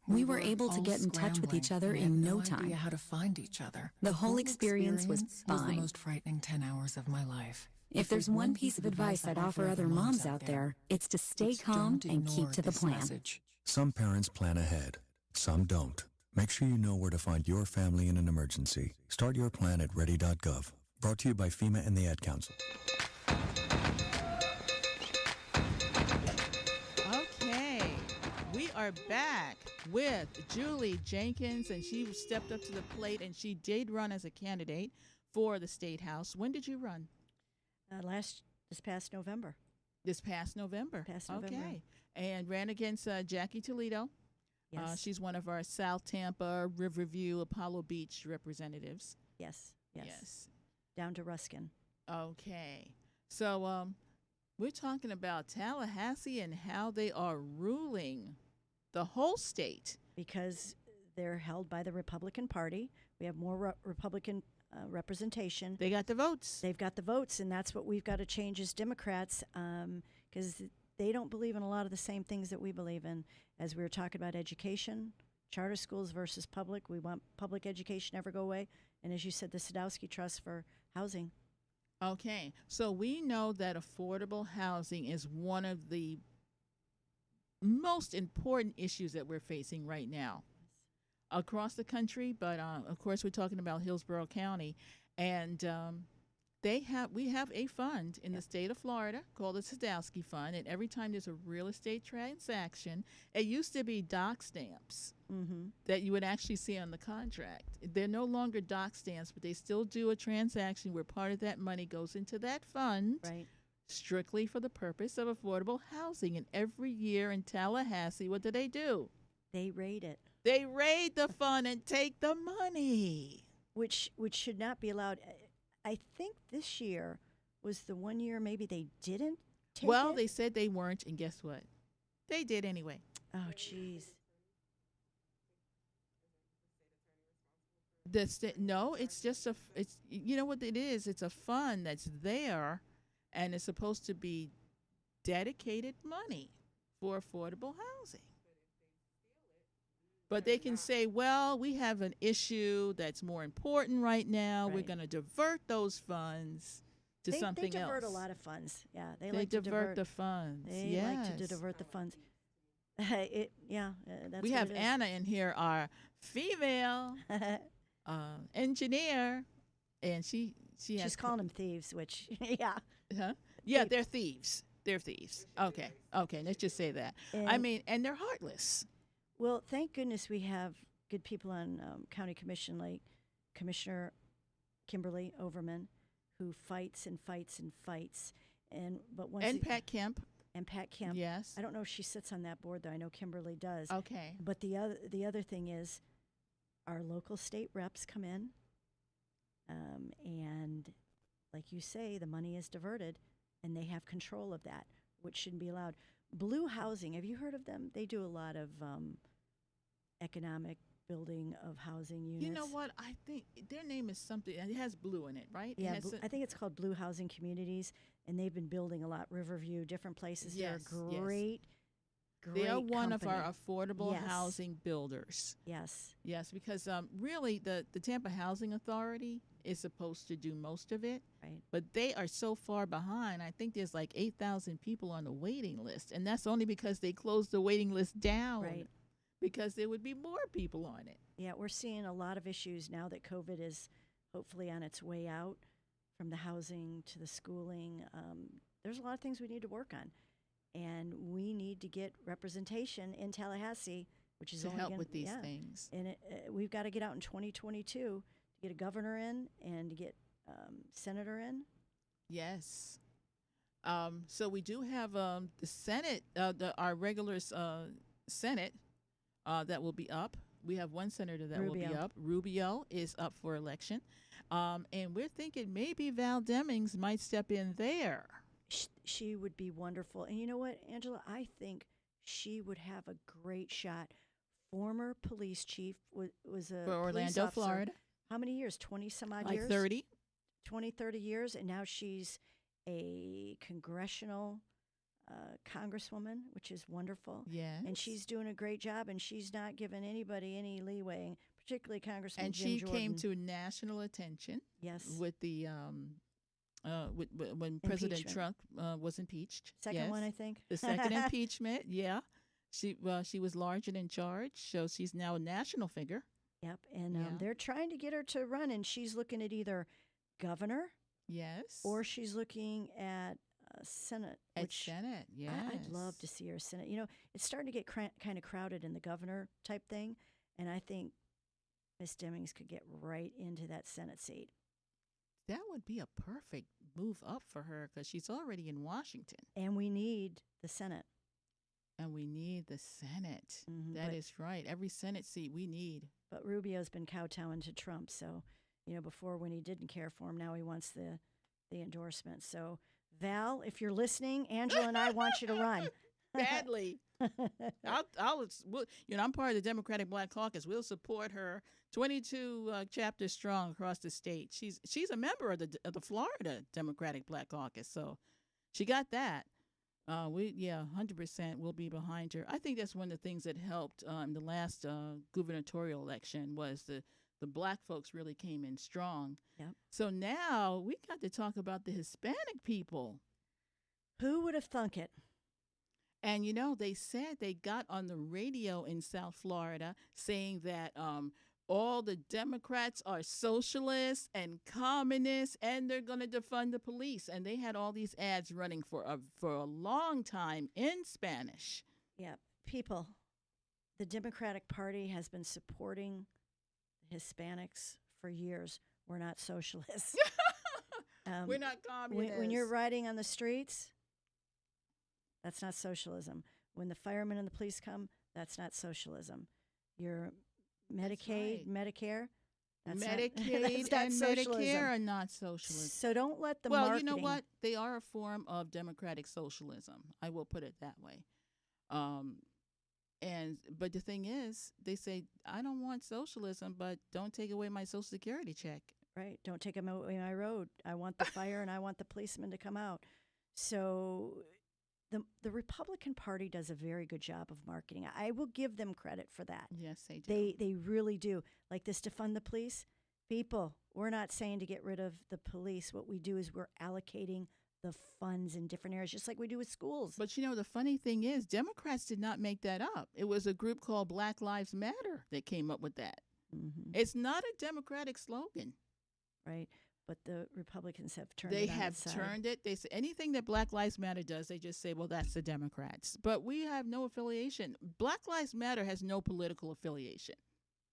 We were able to get in touch with each other in no time. Idea how to find each other. The whole experience was was the fine. most frightening 10 hours of my life. If there's one piece of advice I'd offer other moms out there, it's to stay calm and keep to the plan. Some parents plan ahead, some don't. Make sure you know where to find your family in an emergency. Start your plan at ready.gov. Brought to you by FEMA and the Ad Council. Okay, we are back with Julie Jenkins, and she stepped up to the plate, and she did run as a candidate for the State House. When did you run? This past November. This past November. Okay, and ran against Jackie Toledo. Yes. She's one of our South Tampa, Riverview, Apollo Beach representatives. Yes. Down to Ruskin. Okay. So we're talking about Tallahassee and how they are ruling the whole state. Because they're held by the Republican Party. We have more Republican representation. They got the votes. They've got the votes, and that's what we've got to change as Democrats, because they don't believe in a lot of the same things that we believe in. As we were talking about education, charter schools versus public, we want public education never go away. And as you said, the Sadowsky Trust for housing. Okay, so we know that affordable housing is one of the most important issues that we're facing right now across the country, but of course we're talking about Hillsborough County, and we have a fund in the state of Florida called the Sadowsky Fund, and every time there's a real estate transaction, it used to be doc stamps that you would actually see on the contract. They're no longer doc stamps, but they still do a transaction where part of that money goes into that fund, strictly for the purpose of affordable housing. And every year in Tallahassee, what do? They raid it. They raid the fund and take the money, which should not be allowed. I think this year was the one year maybe they didn't take it. They said they weren't, and guess what? They did anyway. Oh, jeez. No, it's just it's you know what it is? It's a fund that's there, and it's supposed to be dedicated money for affordable housing. But they can say, well, we have an issue that's more important right now. We're going to divert those funds to something else. They divert a lot of funds. Yeah, they like to divert the funds. They like to divert the funds. That's we have Anna in here, our female engineer, and she's calling them thieves, which they're thieves. They're thieves. Okay, let's just say that. And they're heartless. Well, thank goodness we have good people on County Commission, like Commissioner Kimberly Overman, who fights and fights and fights. And Pat Kemp. And Pat Kemp. Yes. I don't know if she sits on that board, though. I know Kimberly does. Okay. But the other thing is, our local state reps come in, and like you say, the money is diverted, and they have control of that, which shouldn't be allowed. Blue Housing, have you heard of them? They do a lot of economic building of housing units. You know what? I think their name is something. It has blue in it, right? Yeah, I think it's called Blue Housing Communities, and they've been building a lot. Riverview, different places. Yes, they're great. They are one company. of our affordable housing builders. Yes. Yes, because really the Tampa Housing Authority is supposed to do most of it. Right. But they are so far behind. I think there's like 8,000 people on the waiting list. And that's only because they closed the waiting list down. Right. Because there would be more people on it. Yeah, we're seeing a lot of issues now that COVID is hopefully on its way out, from the housing to the schooling. There's a lot of things we need to work on. And we need to get representation in Tallahassee, which is to help with these things. And we've got to get out in 2022 to get a governor in and to get senator in. Yes. So we do have the Senate, our regular Senate that will be up. We have one senator that will be up. Rubio is up for election. And we're thinking maybe Val Demings might step in there. She would be wonderful. And you know what, Angela? I think she would have a great shot. Former police chief was a for Orlando, Florida. How many years? 20-some-odd years? Like 30. 20, 30 years. And now she's a congressional congresswoman, which is wonderful. Yes. And she's doing a great job, and she's not giving anybody any leeway, particularly Congressman And Jim she Jordan. came to national attention. Yes. With the when President Trump was impeached. Second one, I think. The second impeachment. Yeah. She was large and in charge, so she's now a national figure. Yep, and they're trying to get her to run, and she's looking at either governor, yes, or she's looking at Senate. Senate, yes. I'd love to see her Senate. You know, it's starting to get kind of crowded in the governor type thing, and I think Miss Demings could get right into that Senate seat. That would be a perfect move up for her because she's already in Washington, and we need the Senate. And we need the Senate. Mm-hmm, that is right. Every Senate seat we need. But Rubio's been kowtowing to Trump. So, you know, before when he didn't care for him, now he wants the endorsement. So, Val, if you're listening, Angela and I want you to run. Badly. I'm part of the Democratic Black Caucus. We'll support her 22 chapters strong across the state. She's a member of the Florida Democratic Black Caucus. So she got that. 100% will be behind her. I think that's one of the things that helped in the last gubernatorial election was the black folks really came in strong. Yep. So now we got to talk about the Hispanic people. Who would have thunk it? And, you know, they said they got on the radio in South Florida saying that all the Democrats are socialists and communists, and they're going to defund the police. And they had all these ads running for a long time in Spanish. Yeah, people, the Democratic Party has been supporting Hispanics for years. We're not socialists. We're not communists. When you're riding on the streets, that's not socialism. When the firemen and the police come, that's not socialism. You're Medicaid, right. Medicare. Medicaid and Medicare are not socialism. So don't let the marketing... marketing... Well, you know what? They are a form of democratic socialism. I will put it that way. But the thing is, they say, I don't want socialism, but don't take away my Social Security check. Right. Don't take away my road. I want the fire and I want the policeman to come out. So... The Republican Party does a very good job of marketing. I will give them credit for that. Yes, they do. They really do. Like this defund the police. People, we're not saying to get rid of the police. What we do is we're allocating the funds in different areas, just like we do with schools. But, you know, the funny thing is Democrats did not make that up. It was a group called Black Lives Matter that came up with that. Mm-hmm. It's not a Democratic slogan. Right. But the Republicans have turned it on its side. They have turned it. They say anything that Black Lives Matter does, they just say, well, that's the Democrats. But we have no affiliation. Black Lives Matter has no political affiliation.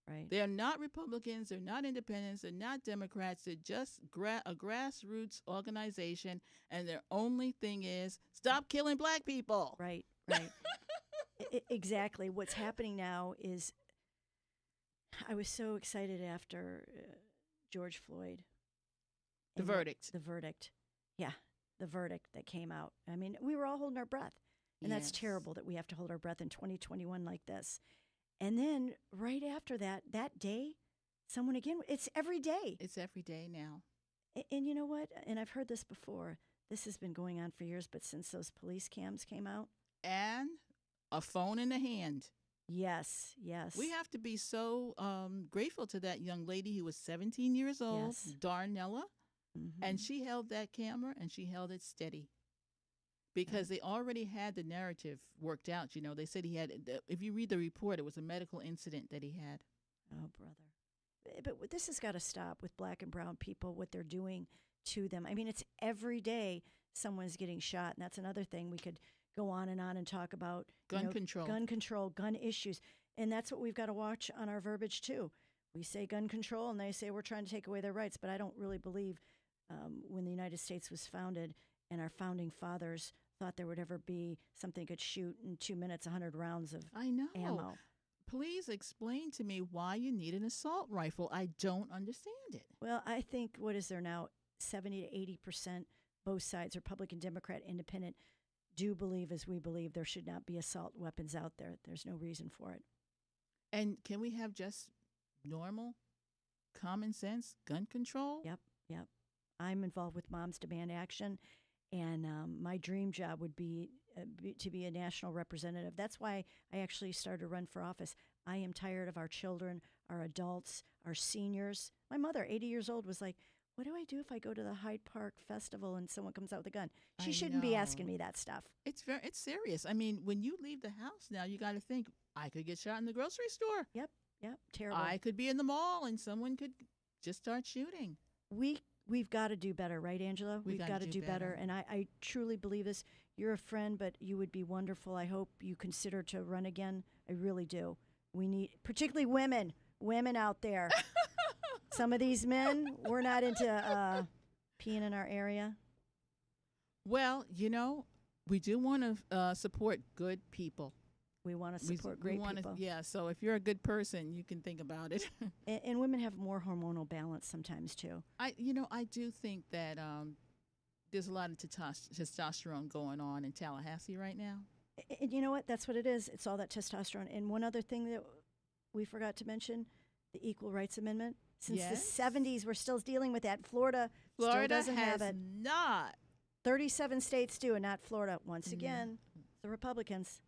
Right. They're not Republicans. They're not independents. They're not Democrats. They're just a grassroots organization. And their only thing is stop killing black people. Right. Exactly. What's happening now is I was so excited after George Floyd. The verdict. Yeah, the verdict that came out. I mean, we were all holding our breath. And that's terrible that we have to hold our breath in 2021 like this. And then right after that day, someone again, it's every day. It's every day now. And you know what? And I've heard this before. This has been going on for years, but since those police cams came out. And a phone in the hand. Yes. We have to be so grateful to that young lady who was 17 years old, Darnella. Mm-hmm. And she held that camera and she held it steady because they already had the narrative worked out. You know, they said he had, if you read the report, it was a medical incident that he had. Oh, brother. But this has got to stop with black and brown people, what they're doing to them. I mean, it's every day someone's getting shot. And that's another thing we could go on and talk about. Gun control, gun issues. And that's what we've got to watch on our verbiage, too. We say gun control and they say we're trying to take away their rights. But I don't really believe when the United States was founded and our founding fathers thought there would ever be something could shoot in 2 minutes 100 rounds of ammo. Please explain to me why you need an assault rifle. I don't understand it. Well, I think, what is there now, 70 to 80%, both sides, Republican, Democrat, Independent, do believe, as we believe, there should not be assault weapons out there. There's no reason for it. And can we have just normal, common sense gun control? Yep. I'm involved with Moms Demand Action, and my dream job would be to be a national representative. That's why I actually started to run for office. I am tired of our children, our adults, our seniors. My mother, 80 years old, was like, what do I do if I go to the Hyde Park Festival and someone comes out with a gun? She shouldn't be asking me that stuff. It's serious. I mean, when you leave the house now, you got to think, I could get shot in the grocery store. Yep, terrible. I could be in the mall and someone could just start shooting. We've got to do better, right, Angela? We've got to do better. And I truly believe this. You're a friend, but you would be wonderful. I hope you consider to run again. I really do. We need, particularly women out there. Some of these men, we're not into peeing in our area. Well, we do want to support good people. We want to support great people. Yeah, so if you're a good person, you can think about it. and women have more hormonal balance sometimes, too. I do think that there's a lot of testosterone going on in Tallahassee right now. And you know what? That's what it is. It's all that testosterone. And one other thing that we forgot to mention, the Equal Rights Amendment. Since the 70s, we're still dealing with that. Florida still doesn't have it. Not. 37 states do, and not Florida. Once again, the Republicans.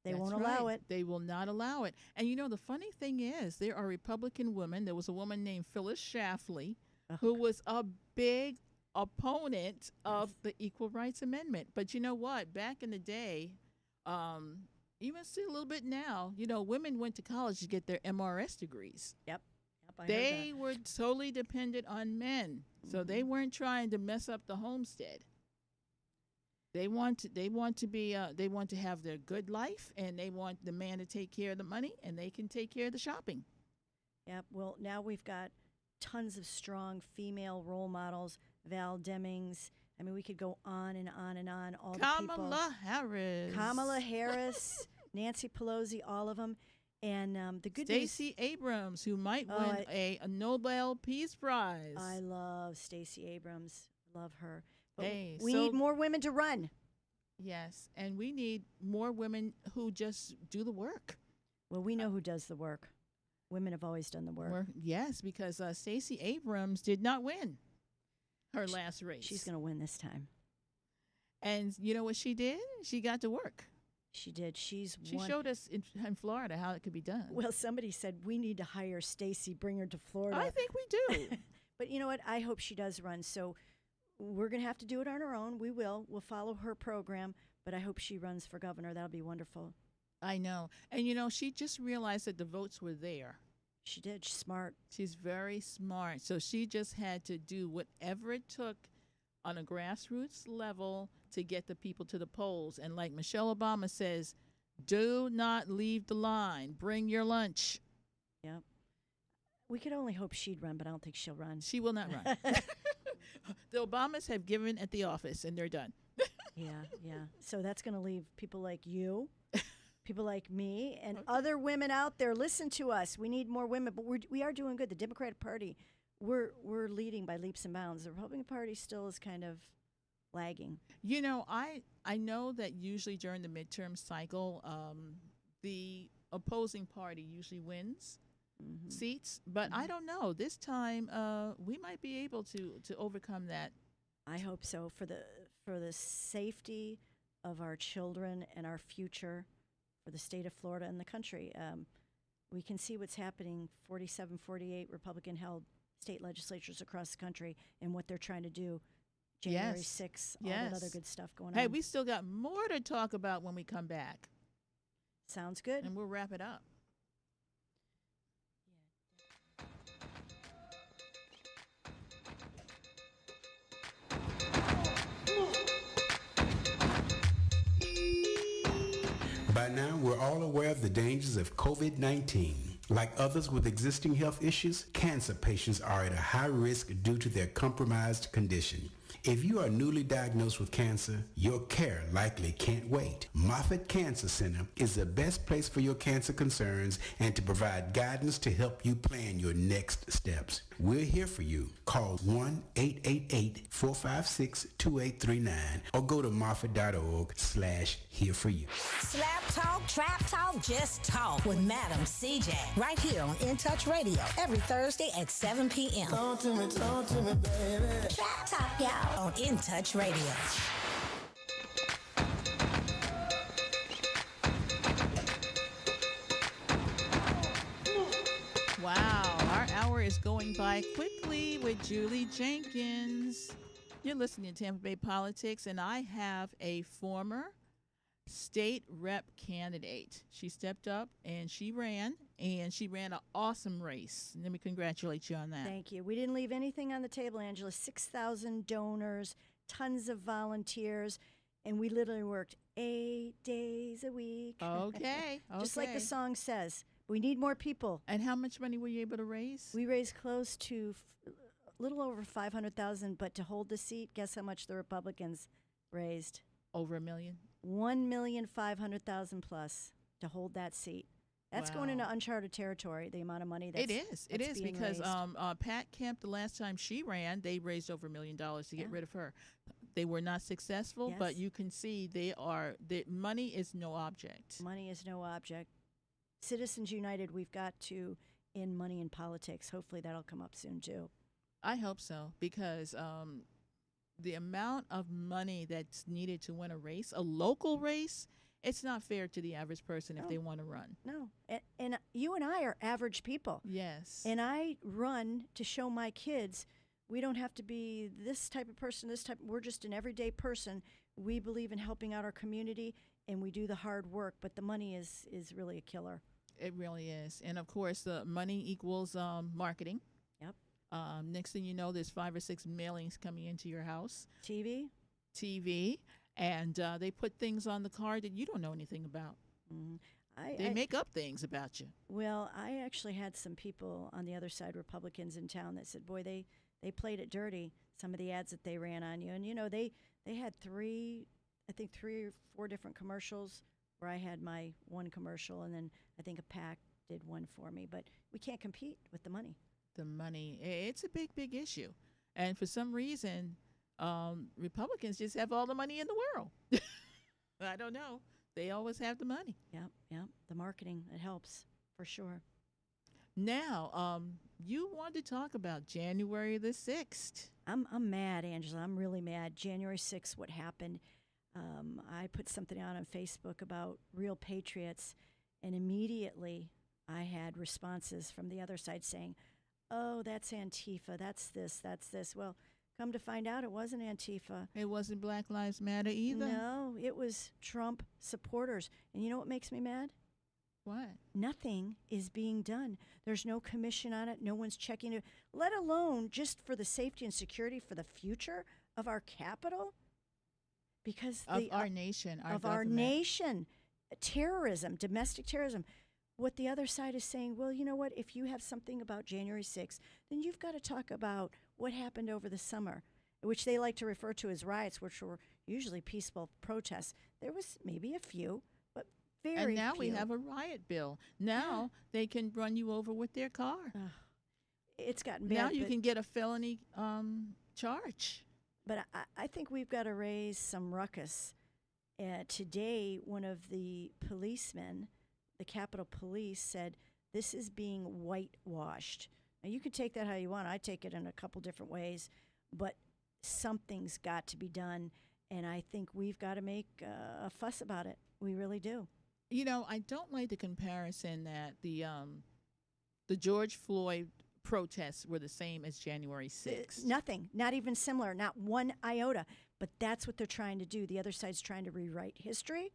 They won't allow it. They will not allow it. And the funny thing is, there are Republican women. There was a woman named Phyllis Schlafly who was a big opponent of the Equal Rights Amendment. But you know what? Back in the day, even still a little bit now, women went to college to get their MRS degrees. Yep. They were totally dependent on men, so they weren't trying to mess up the homestead. They want to have their good life, and they want the man to take care of the money, and they can take care of the shopping. Yep. Well, now we've got tons of strong female role models. Val Demings. I mean, we could go on and on and on. All the people. Kamala Harris, Nancy Pelosi, all of them. And the good news, Stacey Abrams, who might win a Nobel Peace Prize. I love Stacey Abrams. Love her. But we need more women to run. Yes, and we need more women who just do the work. Well, we know who does the work. Women have always done the work. Yes, because Stacey Abrams did not win her last race. She's going to win this time. And you know what she did? She got to work. She did. She showed us in Florida how it could be done. Well, somebody said we need to hire Stacey, bring her to Florida. I think we do. But you know what? I hope she does run. So we're going to have to do it on our own. We will. We'll follow her program. But I hope she runs for governor. That'll be wonderful. I know. And, she just realized that the votes were there. She did. She's smart. She's very smart. So she just had to do whatever it took on a grassroots level to get the people to the polls. And like Michelle Obama says, do not leave the line. Bring your lunch. Yep. We could only hope she'd run, but I don't think she'll run. She will not run. The Obamas have given at the office, and they're done. Yeah. So that's going to leave people like you, people like me, and other women out there. Listen to us. We need more women, but we are doing good. The Democratic Party, we're leading by leaps and bounds. The Republican Party still is kind of lagging. I know that usually during the midterm cycle, the opposing party usually wins seats, but I don't know. This time, we might be able to overcome that. I hope so, for the safety of our children and our future, for the state of Florida and the country. We can see what's happening, 47, 48 Republican-held state legislatures across the country and what they're trying to do. January 6th, all that other good stuff going on. Hey, we still got more to talk about when we come back. Sounds good. And we'll wrap it up. By now, we're all aware of the dangers of COVID-19. Like others with existing health issues, cancer patients are at a high risk due to their compromised condition. If you are newly diagnosed with cancer, your care likely can't wait. Moffitt Cancer Center is the best place for your cancer concerns and to provide guidance to help you plan your next steps. We're here for you. Call 1-888-456-2839 or go to moffitt.org/here-for-you. Slap talk, trap talk, just talk with Madam CJ. Right here on In Touch Radio every Thursday at 7 p.m. Talk to me, baby. Trap talk, y'all, on In Touch Radio. Right quickly with Julie Jenkins. You're listening to Tampa Bay Politics, and I have a former state rep candidate. She stepped up and she ran an awesome race. Let me congratulate you on that. Thank you. We didn't leave anything on the table, Angela. 6,000 donors, tons of volunteers, and we literally worked 8 days a week. Okay. Just like the song says. We need more people. And how much money were you able to raise? We raised close to a little over 500,000, but to hold the seat, guess how much the Republicans raised? Over $1 million. 1,500,000 plus to hold that seat. That's going into uncharted territory. The amount of money that's it is being because raised. Pat Kemp, the last time she ran, they raised over $1 million to get rid of her. They were not successful, but you can see money is no object. Money is no object. Citizens United, we've got to end money in politics. Hopefully that'll come up soon, too. I hope so, because the amount of money that's needed to win a race, a local race, it's not fair to the average person if they want to run. No. And you and I are average people. Yes. And I run to show my kids we don't have to be this type of person, we're just an everyday person. We believe in helping out our community, and we do the hard work, but the money is really a killer. It really is. And, of course, the money equals marketing. Yep. Next thing you know, there's 5 or 6 mailings coming into your house. TV. And they put things on the card that you don't know anything about. They make up things about you. Well, I actually had some people on the other side, Republicans in town, that said, boy, they played it dirty, some of the ads that they ran on you. And, they had 3 or 4 different commercials where I had my one commercial, and then I think a PAC did one for me. But we can't compete with the money. The money, it's a big, big issue. And for some reason, Republicans just have all the money in the world. I don't know. They always have the money. Yep. The marketing, it helps for sure. Now, you want to talk about January the 6th. I'm mad, Angela. I'm really mad. January 6th, what happened? I put something out on Facebook about real patriots, and immediately I had responses from the other side saying, oh, that's Antifa, that's this. Well, come to find out, it wasn't Antifa. It wasn't Black Lives Matter either? No, it was Trump supporters. And you know what makes me mad? What? Nothing is being done. There's no commission on it. No one's checking it, let alone just for the safety and security for the future of our capital. Because of our nation, our nation, terrorism, domestic terrorism. What the other side is saying, well, you know what? If you have something about January 6th, then you've got to talk about what happened over the summer, which they like to refer to as riots, which were usually peaceful protests. There was maybe a few, but very few. And now we have a riot bill. Now they can run you over with their car. It's gotten bad. Now you can get a felony charge. But I think we've got to raise some ruckus. Today, one of the policemen, the Capitol Police, said this is being whitewashed. Now, you can take that how you want. I take it in a couple different ways, but something's got to be done, and I think we've got to make a fuss about it. We really do. You know, I don't like the comparison that the George Floyd protests were the same as January 6th. Nothing, not even similar, not one iota. But that's what they're trying to do. The other side's trying to rewrite history,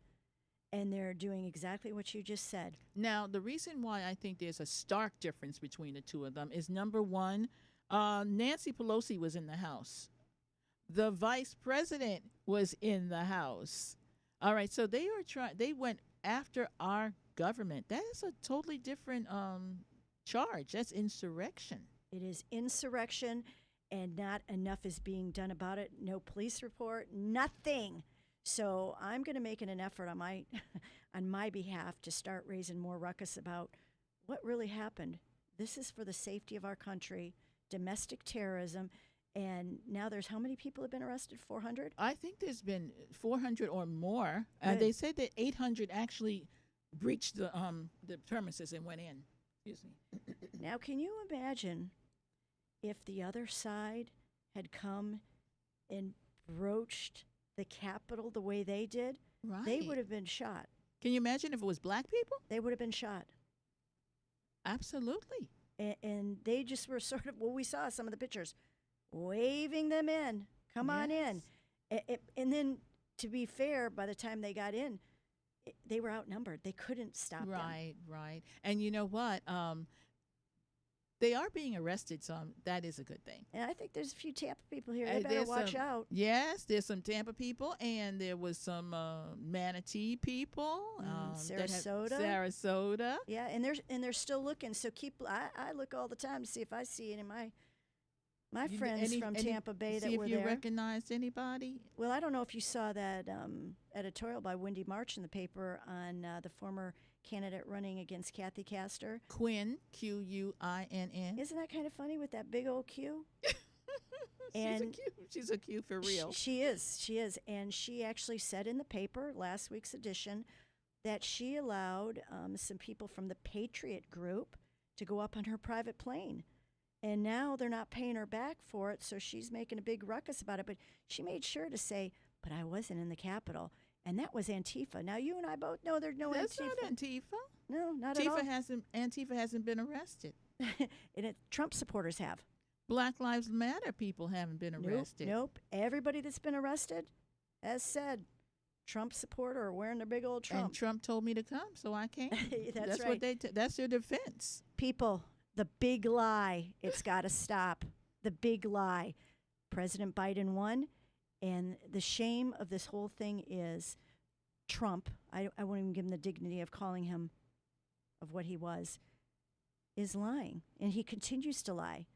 and they're doing exactly what you just said. Now, the reason why I think there's a stark difference between the two of them is, number one, Nancy Pelosi was in the House. The vice president was in the House. All right, so they went after our government. That is a totally different charge. That's insurrection. It is insurrection, and not enough is being done about it. No police report, nothing. So I'm going to make an effort on my behalf to start raising more ruckus about what really happened. This is for the safety of our country, domestic terrorism, and now there's how many people have been arrested? 400? I think there's been 400 or more. They said that 800 actually breached the premises and went in. Excuse me. Now, can you imagine if the other side had come and broached the Capitol the way they did? Right. They would have been shot. Can you imagine if it was black people? They would have been shot. Absolutely. And they just were sort of, we saw some of the pictures, waving them in. Come on in. And then, to be fair, by the time they got in, they were outnumbered. They couldn't stop them. Right. And you know what? They are being arrested, so that is a good thing. And I think there's a few Tampa people here. They better watch out. Yes, there's some Tampa people, and there was some Manatee people. Sarasota. Yeah, and they're still looking. So I look all the time to see if I see any of my friends from Tampa Bay that were there. See if you recognized anybody. Well, I don't know if you saw that editorial by Wendy March in the paper on the former candidate running against Kathy Castor. Quinn, Quinn. Isn't that kind of funny with that big old Q? She's a Q for real. She is. And she actually said in the paper, last week's edition, that she allowed some people from the Patriot Group to go up on her private plane. And now they're not paying her back for it, so she's making a big ruckus about it. But she made sure to say, but I wasn't in the Capitol. And that was Antifa. Now, you and I both know there's no That's Antifa. That's not Antifa. No, not at all. Antifa hasn't been arrested. And Trump supporters have. Black Lives Matter people haven't been arrested. Nope. Everybody that's been arrested has said Trump supporter or wearing their big old Trump. And Trump told me to come, so I came. That's right. That's their defense. People, the big lie. It's got to stop. The big lie. President Biden won. And the shame of this whole thing is Trump, I won't even give him the dignity of calling him of what he was, is lying. And he continues to lie.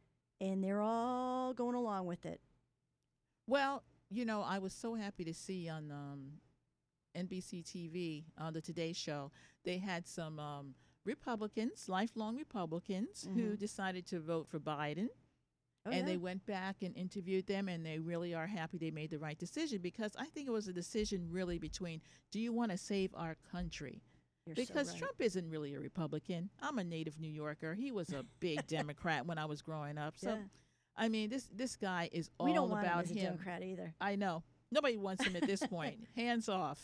And they're all going along with it. Well, I was so happy to see on NBC TV, on the Today Show, they had some Republicans, lifelong Republicans, who decided to vote for Biden. They went back and interviewed them, and they really are happy they made the right decision, because I think it was a decision really between, do you want to save our country? Because Trump isn't really a Republican. I'm a native New Yorker. He was a big Democrat when I was growing up. So, I mean, this guy is all about him. We don't want him as a Democrat either. I know. Nobody wants him at this point. Hands off.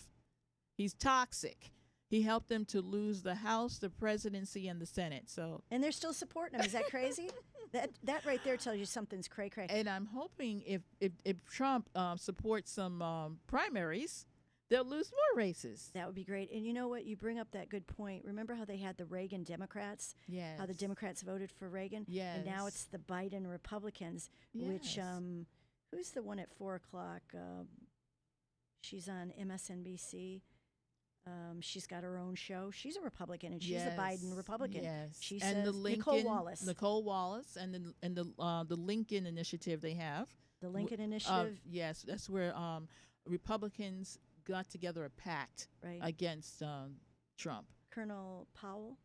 He's toxic. He helped them to lose the House, the presidency, and the Senate. And they're still supporting him. Is that crazy? That right there tells you something's cray-cray. And I'm hoping if Trump supports some primaries, they'll lose more races. That would be great. And you know what? You bring up that good point. Remember how they had the Reagan Democrats? Yes. How the Democrats voted for Reagan? Yes. And now it's the Biden Republicans, which, who's the one at 4 o'clock? She's on MSNBC. She's got her own show. She's a Republican, and she's a Biden Republican. Yes. She and says the Lincoln, Nicole Wallace, and the Lincoln Initiative they have. The Lincoln Initiative. Yes, that's where Republicans got together a pact against Trump. Colonel Powell,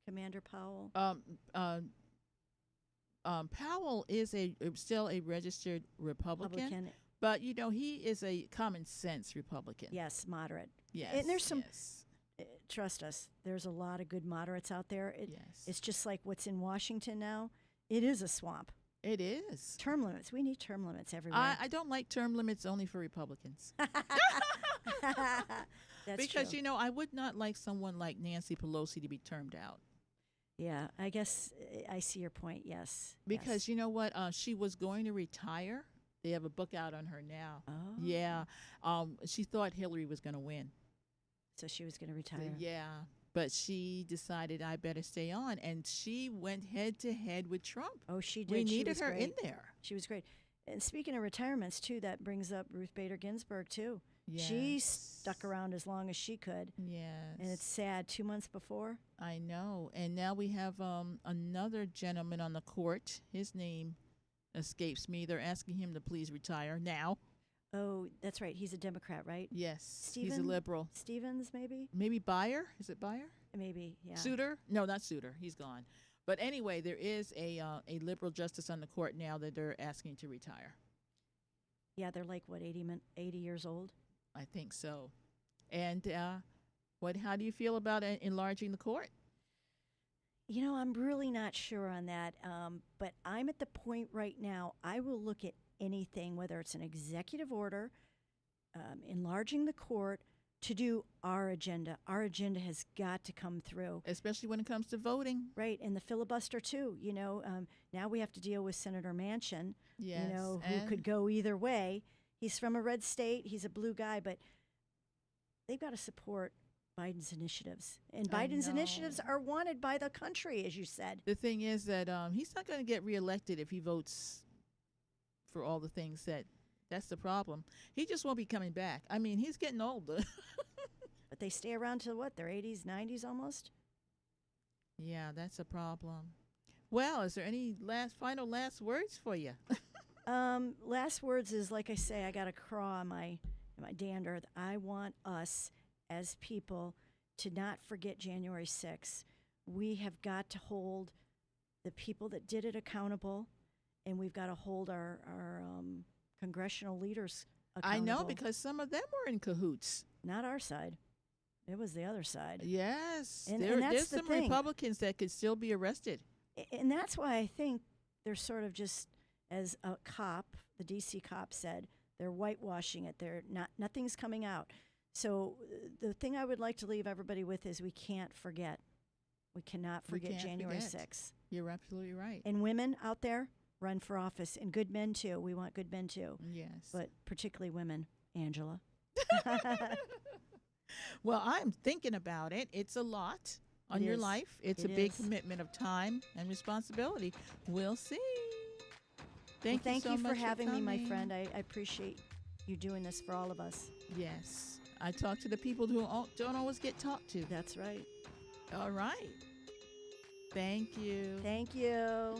Commander Powell. Powell is still a registered Republican. But, he is a common sense Republican. Yes, moderate. Yes. And there's some, trust us, there's a lot of good moderates out there. It's just like what's in Washington now. It is a swamp. It is. Term limits. We need term limits everywhere. I don't like term limits only for Republicans. That's because, true. I would not like someone like Nancy Pelosi to be termed out. Yeah, I guess I see your point, yes. Because you know what? She was going to retire. They have a book out on her now. Oh. Yeah. She thought Hillary was going to win. So she was going to retire. Yeah. But she decided I better stay on. And she went head to head with Trump. Oh, she did. We needed her in there. She was great. And speaking of retirements, too, that brings up Ruth Bader Ginsburg, too. Yes. She stuck around as long as she could. Yes. And it's sad, 2 months before. I know. And now we have another gentleman on the court. His name escapes me. They're asking him to please retire now. Oh, that's right. He's a Democrat, right? Yes. He's a liberal. Stevens, maybe? Maybe Beyer? Is it Beyer? Maybe, yeah. Souter? No, not Souter. He's gone. But anyway, there is a liberal justice on the court now that they're asking to retire. Yeah, they're like, what, 80 years old? I think so. And how do you feel about enlarging the court? I'm really not sure on that, but I'm at the point right now, I will look at anything, whether it's an executive order, enlarging the court, to do our agenda. Our agenda has got to come through. Especially when it comes to voting. Right, and the filibuster too. Now we have to deal with Senator Manchin, yes, who could go either way. He's from a red state. He's a blue guy, but they've got to support Biden's initiatives. And Biden's initiatives are wanted by the country, as you said. The thing is that he's not going to get reelected if he votes for all the things that's the problem. He just won't be coming back. I mean, he's getting older. But they stay around till what, their 80s, 90s almost? Yeah, that's a problem. Well, is there any final last words for you? Last words is, like I say, I got a craw in my dander. I want us as people to not forget January 6th. We have got to hold the people that did it accountable, and we've got to hold our congressional leaders accountable. I know, because some of them were in cahoots. Not our side. It was the other side. Yes. And there's that's the some thing. Republicans that could still be arrested. And that's why I think they're sort of just, as a cop, the D.C. cop said, they're whitewashing it. Nothing's coming out. So the thing I would like to leave everybody with is we can't forget. We cannot forget January 6th. You're absolutely right. And women out there, run for office. And good men, too. We want good men, too. Yes. But particularly women, Angela. Well, I'm thinking about it. It's a lot on your life. It's a big commitment of time and responsibility. We'll see. Thank you so much for having me, my coming. friend. I appreciate you doing this for all of us. Yes. I talk to the people who don't always get talked to. That's right. All right. Thank you. Thank you.